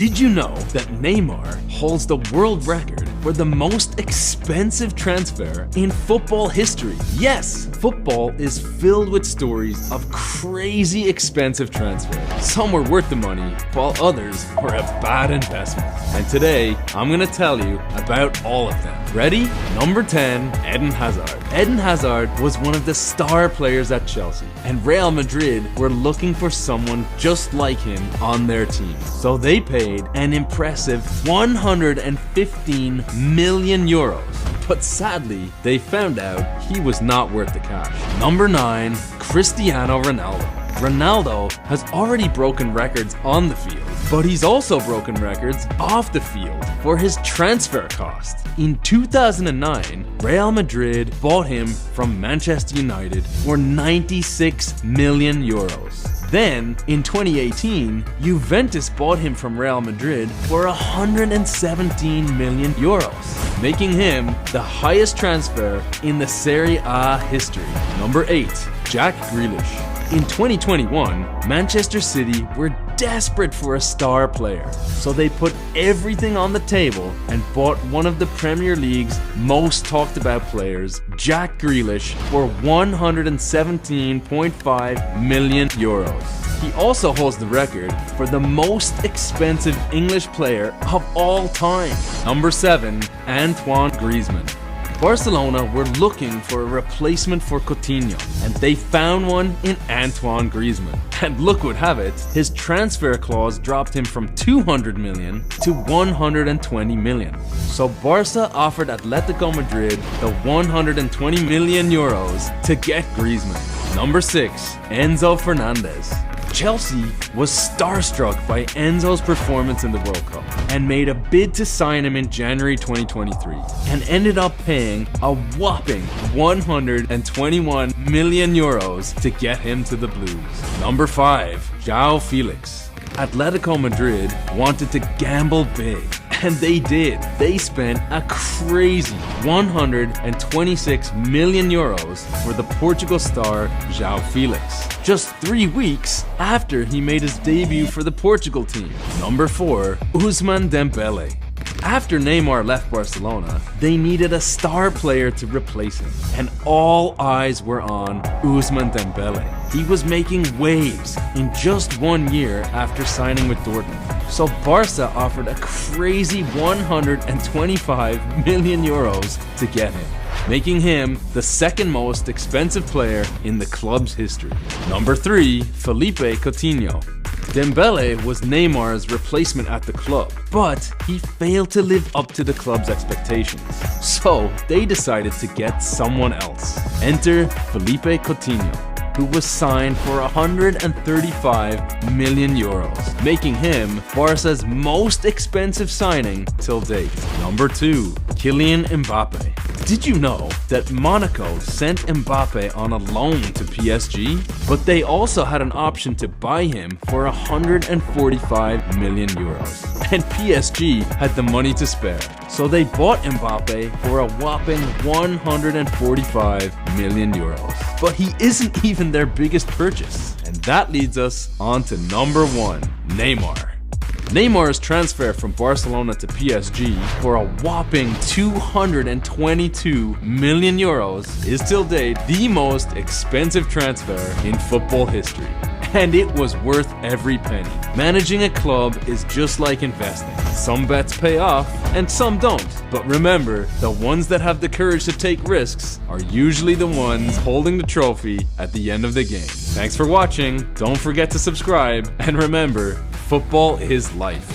Did you know that Neymar holds the world record for the most expensive transfer in football history? Yes, football is filled with stories of crazy expensive transfers. Some were worth the money, while others were a bad investment. And today, I'm gonna tell you about all of them. Ready? Number 10, Eden Hazard. Eden Hazard was one of the star players at Chelsea, and Real Madrid were looking for someone just like him on their team. So they paid an impressive 115 million euros. But sadly, they found out he was not worth the cash. Number 9, Cristiano Ronaldo. Ronaldo has already broken records on the field, but he's also broken records off the field for his transfer cost. In 2009, Real Madrid bought him from Manchester United for 96 million euros. Then, in 2018, Juventus bought him from Real Madrid for 117 million euros, making him the highest transfer in the Serie A history. Number 8, Jack Grealish. In 2021, Manchester City were desperate for a star player, so they put everything on the table and bought one of the Premier League's most talked about players, Jack Grealish, for 117.5 million euros. He also holds the record for the most expensive English player of all time. Number 7, Antoine Griezmann. Barcelona were looking for a replacement for Coutinho, and they found one in Antoine Griezmann. And look what have it, his transfer clause dropped him from 200 million to 120 million. So Barca offered Atletico Madrid the 120 million euros to get Griezmann. Number 6, Enzo Fernandez. Chelsea was starstruck by Enzo's performance in the World Cup and made a bid to sign him in January 2023 and ended up paying a whopping 121 million euros to get him to the Blues. Number 5, João Felix. Atletico Madrid wanted to gamble big, and they did. They spent a crazy 126 million euros for the Portugal star João Felix, just 3 weeks after he made his debut for the Portugal team. Number 4, Ousmane Dembele. After Neymar left Barcelona, they needed a star player to replace him, and all eyes were on Ousmane Dembele. He was making waves in just 1 year after signing with Dortmund. So Barca offered a crazy 125 million euros to get him, making him the second most expensive player in the club's history. Number 3, Felipe Coutinho. Dembele was Neymar's replacement at the club, but he failed to live up to the club's expectations. So they decided to get someone else. Enter Felipe Coutinho, who was signed for 135 million euros, making him Barca's most expensive signing till date. Number 2, Kylian Mbappe. Did you know that Monaco sent Mbappe on a loan to PSG? But they also had an option to buy him for 145 million euros. And PSG had the money to spare. So they bought Mbappe for a whopping 145 million euros. But he isn't even their biggest purchase. And that leads us on to number 1, Neymar. Neymar's transfer from Barcelona to PSG for a whopping 222 million euros is till date the most expensive transfer in football history. And it was worth every penny. Managing a club is just like investing. Some bets pay off and some don't. But remember, the ones that have the courage to take risks are usually the ones holding the trophy at the end of the game. Thanks for watching. Don't forget to subscribe. And remember, football is life.